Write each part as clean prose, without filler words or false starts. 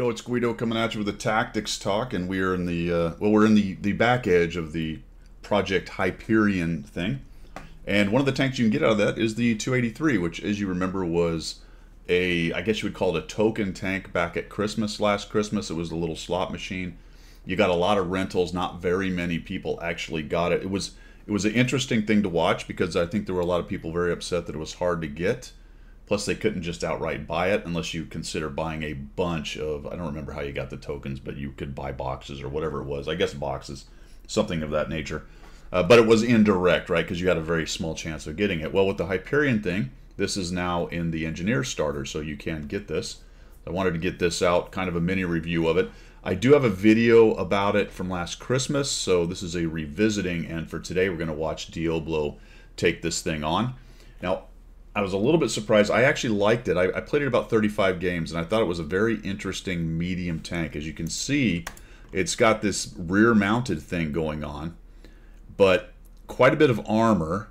Guido, it's Guido coming at you with a tactics talk, and we are in the we're in the back edge of the Project Hyperion thing, and one of the tanks you can get out of that is the 283, which, as you remember, was I guess you would call it a token tank back at Christmas last Christmas. It was a little slot machine. You got a lot of rentals. Not very many people actually got it. It was an interesting thing to watch because I think there were a lot of people very upset that it was hard to get. Plus, they couldn't just outright buy it unless you consider buying a bunch of, I don't remember how you got the tokens, but you could buy boxes or whatever it was. I guess boxes, something of that nature. But it was indirect, right, because you had a very small chance of getting it. Well, with the Hyperion thing, this is now in the Engineer Starter, so you can get this. I wanted to get this out, kind of a mini review of it. I do have a video about it from last Christmas, so this is a revisiting, and for today we're going to watch Diablo take this thing on. Now, I was a little bit surprised. I actually liked it. I played it about 35 games, and I thought it was a very interesting medium tank. As you can see, it's got this rear-mounted thing going on, but quite a bit of armor,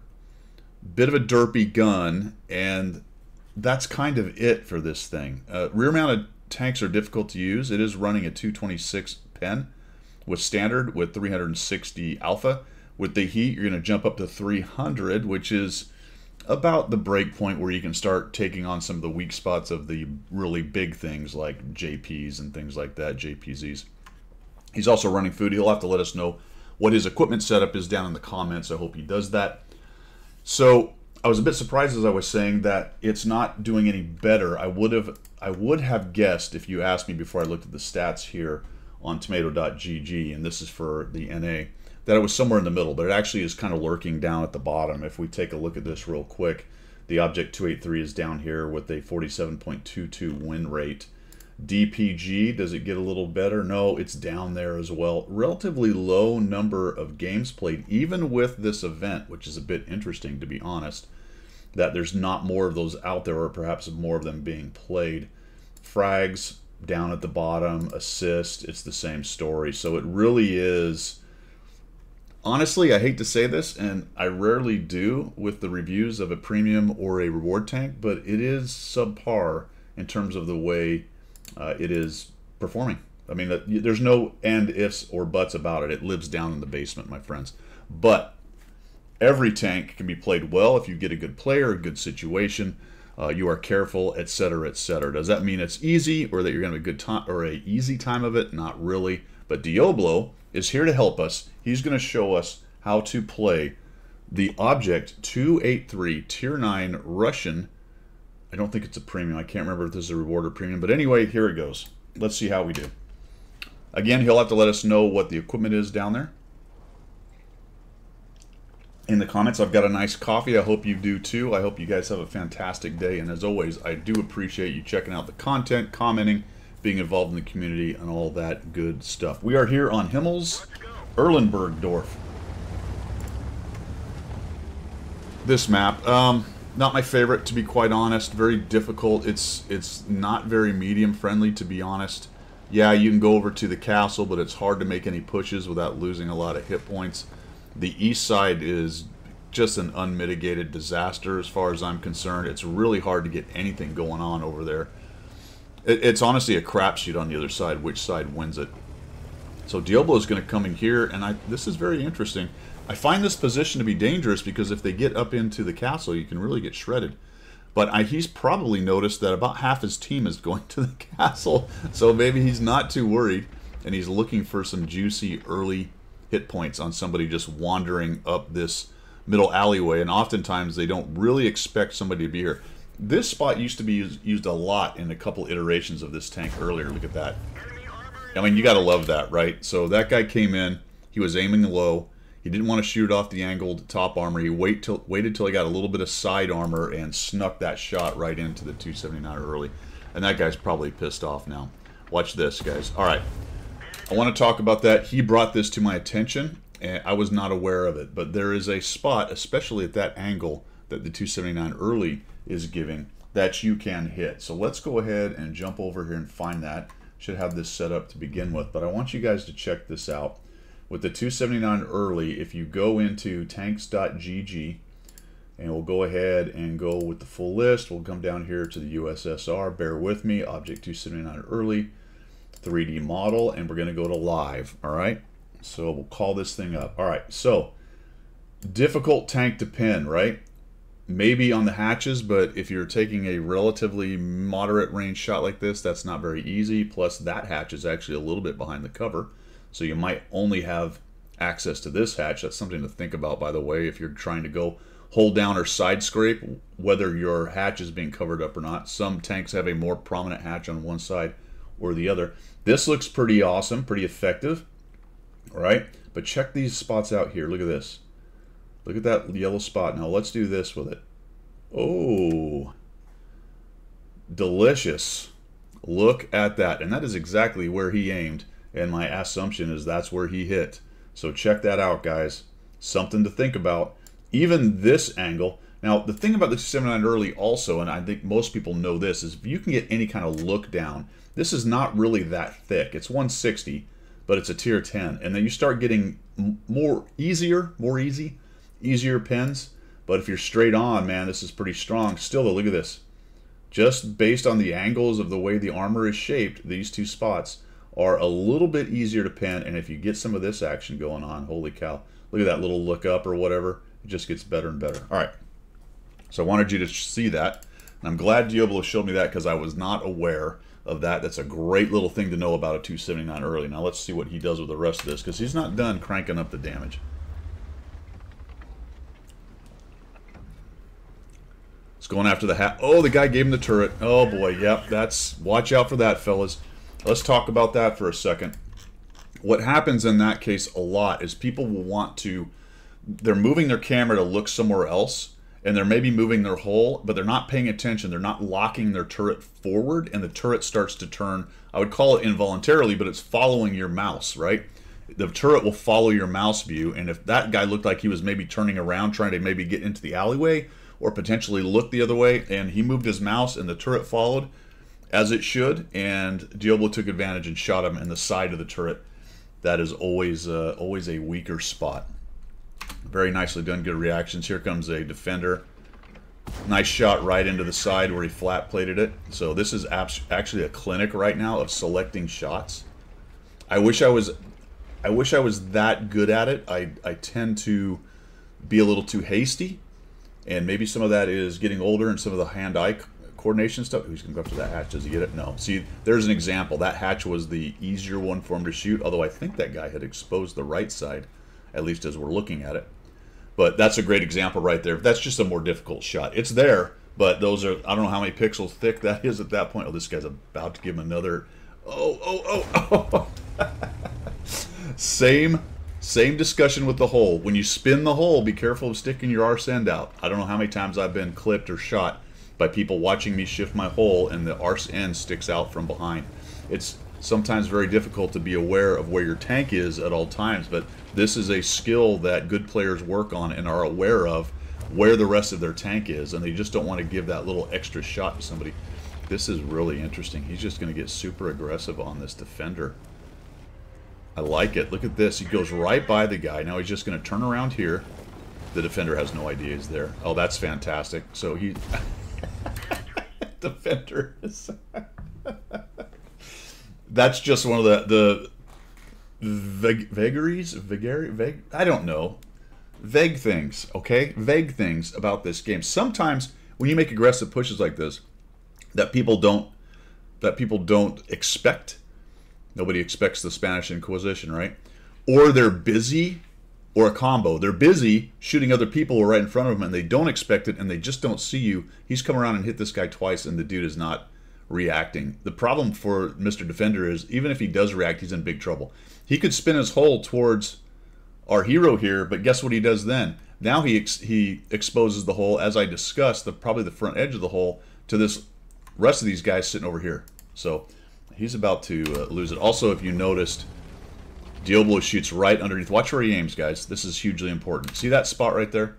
bit of a derpy gun, and that's kind of it for this thing. Rear-mounted tanks are difficult to use. It is running a 226 pen with standard with 360 alpha. With the heat, you're going to jump up to 300, which is about the break point where you can start taking on some of the weak spots of the really big things like JPs and things like that, JPZs. He's also running food. He'll have to let us know what his equipment setup is down in the comments. I hope he does that. So I was a bit surprised, as I was saying, that it's not doing any better. I would have guessed, if you asked me before I looked at the stats here on tomato.gg, and this is for the NA, that it was somewhere in the middle, but it actually is kind of lurking down at the bottom. If we take a look at this real quick, the Object 283 is down here with a 47.22 win rate. DPG, does it get a little better? No, it's down there as well. Relatively low number of games played, even with this event, which is a bit interesting, to be honest, that there's not more of those out there, or perhaps more of them being played. Frags down at the bottom, assist, it's the same story. So it really is, honestly, I hate to say this, and I rarely do with the reviews of a premium or a reward tank, but it is subpar in terms of the way it is performing. I mean, there's no and, ifs, or buts about it. It lives down in the basement, my friends. But every tank can be played well if you get a good player, a good situation, you are careful, etc., etc. Does that mean it's easy, or that you're going to have a good time or a easy time of it? Not really. But Diablo is here to help us. He's going to show us how to play the Object 283 Tier 9 Russian. I don't think it's a premium. I can't remember if this is a reward or premium. But anyway, here it goes. Let's see how we do. Again, he'll have to let us know what the equipment is down there in the comments. I've got a nice coffee. I hope you do too. I hope you guys have a fantastic day. And as always, I do appreciate you checking out the content, commenting, being involved in the community, and all that good stuff. We are here on Himmel's Erlenbergdorf. This map, not my favorite, to be quite honest. Very difficult. It's not very medium friendly, to be honest. Yeah, you can go over to the castle, but it's hard to make any pushes without losing a lot of hit points. The east side is just an unmitigated disaster as far as I'm concerned. It's really hard to get anything going on over there. It's honestly a crapshoot on the other side, which side wins it. So Diablo is going to come in here, and this is very interesting. I find this position to be dangerous because if they get up into the castle, you can really get shredded. But he's probably noticed that about half his team is going to the castle, so maybe he's not too worried, and he's looking for some juicy early hit points on somebody just wandering up this middle alleyway, and oftentimes they don't really expect somebody to be here. This spot used to be used a lot in a couple iterations of this tank earlier. Look at that. I mean, you got to love that, right? So that guy came in. He was aiming low. He didn't want to shoot off the angled top armor. He waited till he got a little bit of side armor and snuck that shot right into the 279 early. And that guy's probably pissed off now. Watch this, guys. All right. I want to talk about that. He brought this to my attention, and I was not aware of it. But there is a spot, especially at that angle that the 279 early is giving, that you can hit. So let's go ahead and jump over here and find that. Should have this set up to begin with, but I want you guys to check this out. With the 279 early, if you go into tanks.gg, and we'll go ahead and go with the full list, we'll come down here to the USSR. Bear with me, Object 279 early. 3D model, and we're going to go to live. All right, so we'll call this thing up. All right, so difficult tank to pin, right? Maybe on the hatches, but if you're taking a relatively moderate range shot like this, that's not very easy. Plus that hatch is actually a little bit behind the cover, so you might only have access to this hatch. That's something to think about, by the way, if you're trying to go hold down or side scrape, whether your hatch is being covered up or not. Some tanks have a more prominent hatch on one side or the other. This looks pretty awesome, pretty effective, all right? But check these spots out here. Look at this. Look at that yellow spot. Now let's do this with it. Oh, delicious. Look at that. And that is exactly where he aimed. And my assumption is that's where he hit. So check that out, guys. Something to think about. Even this angle. Now, the thing about the 279 early also, and I think most people know this, is if you can get any kind of look down, this is not really that thick. It's 160, but it's a tier 10. And then you start getting easier pins. But if you're straight on, man, this is pretty strong. Still, though, look at this. Just based on the angles of the way the armor is shaped, these two spots are a little bit easier to pin. And if you get some of this action going on, holy cow, look at that little look up or whatever. It just gets better and better. All right. So I wanted you to see that. And I'm glad Diablo showed me that because I was not aware of that. That's a great little thing to know about a 279 early. Now let's see what he does with the rest of this, because he's not done cranking up the damage. It's going after the hat. Oh, the guy gave him the turret. Oh boy, yep, that's, watch out for that, fellas. Let's talk about that for a second. What happens in that case a lot is people will want to, they're moving their camera to look somewhere else, and they're maybe moving their hull, but they're not paying attention. They're not locking their turret forward, and the turret starts to turn, I would call it involuntarily, but it's following your mouse, right? The turret will follow your mouse view, and if that guy looked like he was maybe turning around, trying to maybe get into the alleyway, or potentially look the other way, and he moved his mouse and the turret followed as it should, and Diablo took advantage and shot him in the side of the turret. That is always a weaker spot. Very nicely done, good reactions. Here comes a defender. Nice shot right into the side where he flat plated it. So this is actually a clinic right now of selecting shots. I wish I was that good at it. I tend to be a little too hasty. And maybe some of that is getting older and some of the hand-eye coordination stuff. Who's going to go after that hatch? Does he get it? No. See, there's an example. That hatch was the easier one for him to shoot, although I think that guy had exposed the right side, at least as we're looking at it. But that's a great example right there. That's just a more difficult shot. It's there, but those are, I don't know how many pixels thick that is at that point. Oh, this guy's about to give him another. Oh. Same discussion with the hole. When you spin the hole, be careful of sticking your arse end out. I don't know how many times I've been clipped or shot by people watching me shift my hole and the arse end sticks out from behind. It's sometimes very difficult to be aware of where your tank is at all times, but this is a skill that good players work on and are aware of where the rest of their tank is, and they just don't want to give that little extra shot to somebody. This is really interesting. He's just going to get super aggressive on this defender. I like it. Look at this. He goes right by the guy. Now he's just going to turn around here. The defender has no idea he's there. Oh, that's fantastic. So he... defender is... That's just one of the vagaries? I don't know. Vague things, okay? Vague things about this game. Sometimes when you make aggressive pushes like this that people don't expect. Nobody expects the Spanish Inquisition, right? Or they're busy, or a combo. They're busy shooting other people right in front of them, and they don't expect it, and they just don't see you. He's come around and hit this guy twice, and the dude is not reacting. The problem for Mr. Defender is, even if he does react, he's in big trouble. He could spin his hole towards our hero here, but guess what he does then? Now he exposes the hole, as I discussed, probably the front edge of the hole, to this rest of these guys sitting over here. So... he's about to lose it. Also, if you noticed, Diablo shoots right underneath. Watch where he aims, guys. This is hugely important. See that spot right there?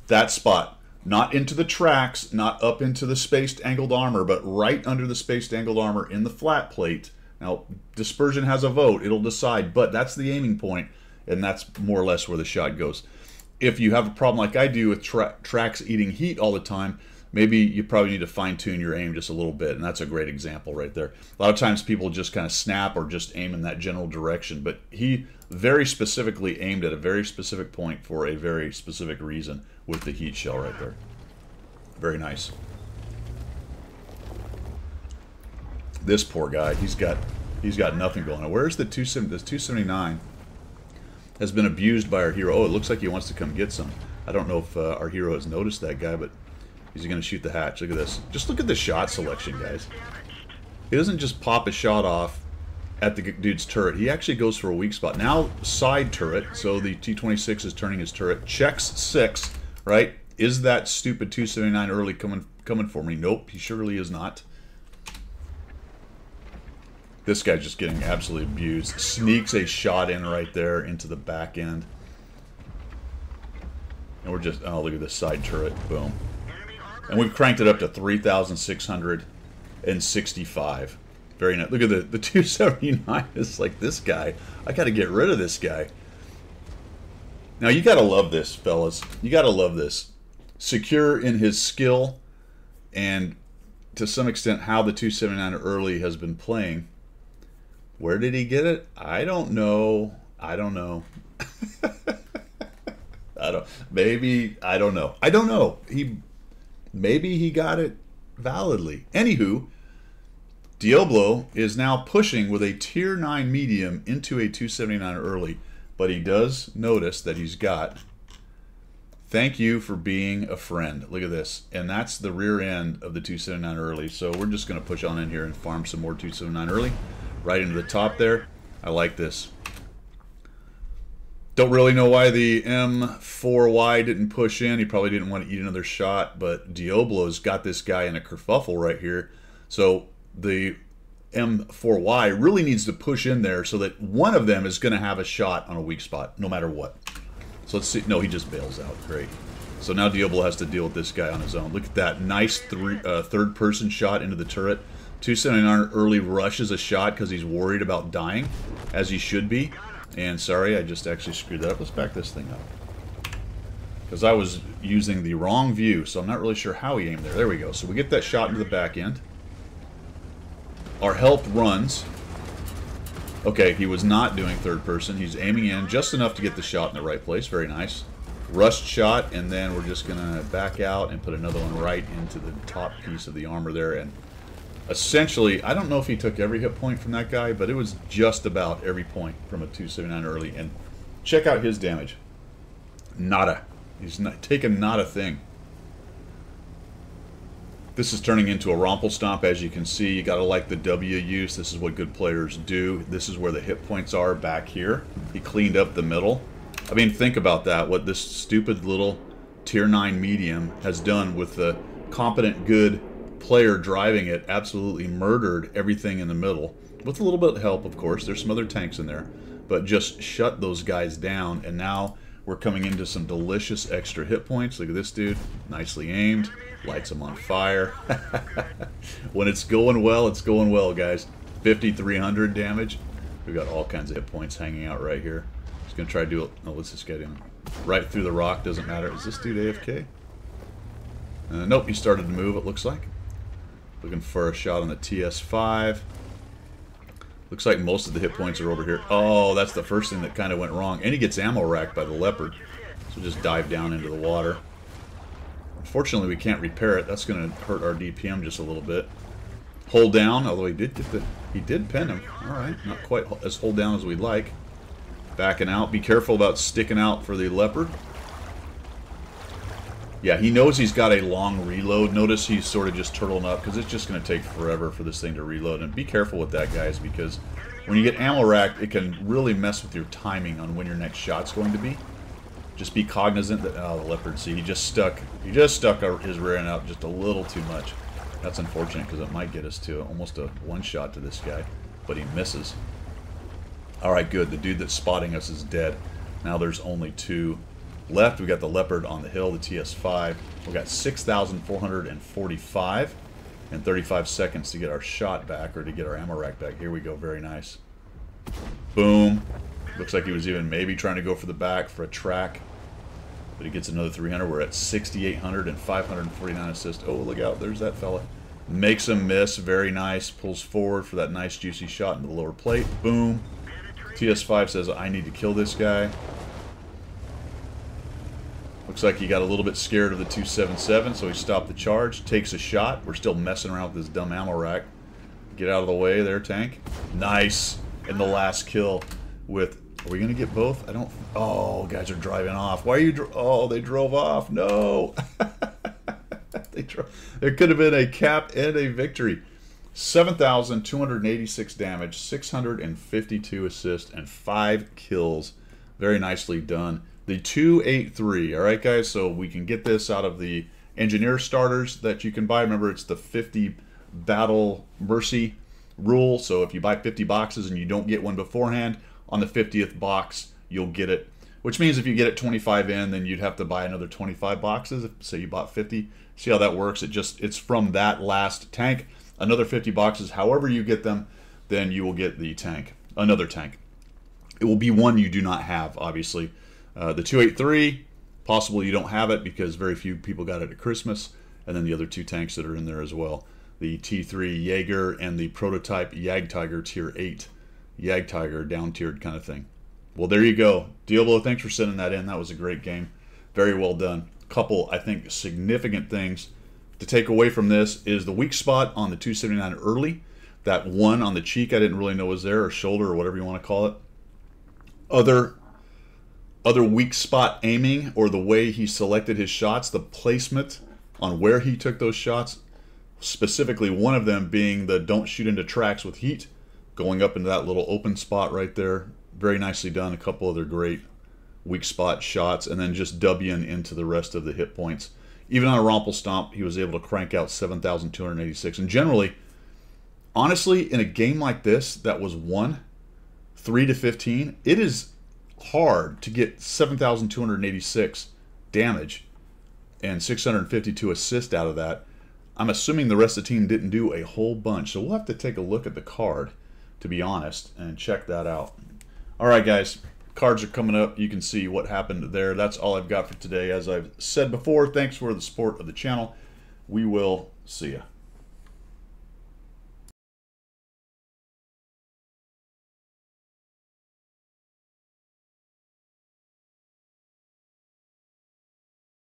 That spot. Not into the tracks, not up into the spaced angled armor, but right under the spaced angled armor in the flat plate. Now, dispersion has a vote. It'll decide, but that's the aiming point, and that's more or less where the shot goes. If you have a problem like I do with tracks eating heat all the time, maybe you probably need to fine-tune your aim just a little bit, and that's a great example right there. A lot of times people just kind of snap or just aim in that general direction, but he very specifically aimed at a very specific point for a very specific reason with the heat shell right there. Very nice. This poor guy, he's got nothing going on. Where's the 270? This 279 has been abused by our hero. Oh, it looks like he wants to come get some. I don't know if our hero has noticed that guy, but he's going to shoot the hatch. Look at this. Just look at the shot selection, guys. He doesn't just pop a shot off at the dude's turret. He actually goes for a weak spot. Now side turret, so the T-26 is turning his turret. Checks 6, right? Is that stupid 279 early coming for me? Nope, he surely is not. This guy's just getting absolutely abused. Sneaks a shot in right there into the back end. And we're just, oh, look at this side turret. Boom. And we've cranked it up to 3,665. Very nice. Look at the 279. It's like, this guy, I got to get rid of this guy. Now, you got to love this, fellas. You got to love this. Secure in his skill and, to some extent, how the 279 early has been playing. Where did he get it? I don't know. I don't know. Maybe, I don't know. I don't know. Maybe he got it validly. Anywho, Diablo is now pushing with a tier 9 medium into a 279 early, but he does notice that he's got, thank you for being a friend. Look at this. And that's the rear end of the 279 early. So we're just going to push on in here and farm some more 279 early. Right into the top there. I like this. Don't really know why the M4Y didn't push in. He probably didn't want to eat another shot, but Diablo's got this guy in a kerfuffle right here. So the M4Y really needs to push in there so that one of them is going to have a shot on a weak spot, no matter what. So let's see. No, he just bails out. Great. So now Diablo has to deal with this guy on his own. Look at that nice third-person shot into the turret. 279 early rushes a shot because he's worried about dying, as he should be. And sorry, I just actually screwed that up. Let's back this thing up. Because I was using the wrong view, so I'm not really sure how he aimed there. There we go. So we get that shot into the back end. Our health runs. Okay, he was not doing third person. He's aiming in just enough to get the shot in the right place. Very nice. Rushed shot, and then we're just going to back out and put another one right into the top piece of the armor there. And essentially, I don't know if he took every hit point from that guy, but it was just about every point from a 279 early. And check out his damage. Nada. He's not taken not a thing. This is turning into a Rompel Stomp, as you can see. You gotta like the W use. This is what good players do. This is where the hit points are back here. He cleaned up the middle. I mean, think about that. What this stupid little tier 9 medium has done with the competent, good player driving it. Absolutely murdered everything in the middle. With a little bit of help, of course. There's some other tanks in there. But just shut those guys down. And now we're coming into some delicious extra hit points. Look at this dude. Nicely aimed. Lights him on fire. When it's going well, guys. 5,300 damage. We've got all kinds of hit points hanging out right here. Just going to try to do it. Oh, let's just get him right through the rock. Doesn't matter. Is this dude AFK? Nope, he started to move, it looks like. Looking for a shot on the TS5. Looks like most of the hit points are over here. Oh, that's the first thing that kind of went wrong. And he gets ammo racked by the leopard. So just dive down into the water. Unfortunately, we can't repair it. That's going to hurt our DPM just a little bit. Hold down, although he did get he did pin him. All right, not quite as hold down as we'd like. Backing out. Be careful about sticking out for the leopard. Yeah, he knows he's got a long reload. Notice he's sort of just turtling up because it's just going to take forever for this thing to reload. And be careful with that, guys, because when you get ammo racked, it can really mess with your timing on when your next shot's going to be. Just be cognizant that, oh, the leopard, see, he just stuck his rear end out just a little too much. That's unfortunate because it might get us to almost a one-shot to this guy, but he misses. All right, good. The dude that's spotting us is dead. Now there's only two left. We got the leopard on the hill, the TS5. We got 6,445 and 35 seconds to get our shot back or to get our ammo rack back. Here we go. Very nice. Boom. Looks like he was even maybe trying to go for the back for a track. But he gets another 300. We're at 6,800 and 549 assists. Oh, look out. There's that fella. Makes him miss. Very nice. Pulls forward for that nice juicy shot into the lower plate. Boom. TS5 says, I need to kill this guy. Looks like he got a little bit scared of the 277, so he stopped the charge. Takes a shot. We're still messing around with this dumb ammo rack. Get out of the way there, tank. Nice. And the last kill with... Are we going to get both? I don't... Oh, guys are driving off. Why are you... Oh, they drove off. No. There could have been a cap and a victory. 7,286 damage, 652 assists, and 5 kills. Very nicely done. The 283. All right, guys, so we can get this out of the engineer starters that you can buy. Remember, it's the 50 battle mercy rule. So if you buy 50 boxes and you don't get one beforehand, on the 50th box, you'll get it. Which means if you get it 25 in, then you'd have to buy another 25 boxes. If, say you bought 50. See how that works? It's from that last tank. Another 50 boxes. However you get them, then you will get the tank. Another tank. It will be one you do not have, obviously. The 283, possible you don't have it because very few people got it at Christmas. And then the other 2 tanks that are in there as well. The T3 Jaeger and the prototype Jagdtiger Tier 8. Jagdtiger, down-tiered kind of thing. Well, there you go. Diablo, thanks for sending that in. That was a great game. Very well done. Couple, I think, significant things to take away from this is the weak spot on the 279 early. That one on the cheek I didn't really know was there, or shoulder, or whatever you want to call it. Other weak spot aiming, or the way he selected his shots, the placement on where he took those shots. Specifically, one of them being the don't shoot into tracks with heat, going up into that little open spot right there. Very nicely done. A couple other great weak spot shots, and then just W'ing into the rest of the hit points. Even on a Romple Stomp, he was able to crank out 7,286. And generally, honestly, in a game like this that was won 3-15, it is hard to get 7,286 damage and 652 assists out of that. I'm assuming the rest of the team didn't do a whole bunch, so we'll have to take a look at the card, to be honest, and check that out. All right, guys. Cards are coming up. You can see what happened there. That's all I've got for today. As I've said before, thanks for the support of the channel. We will see ya.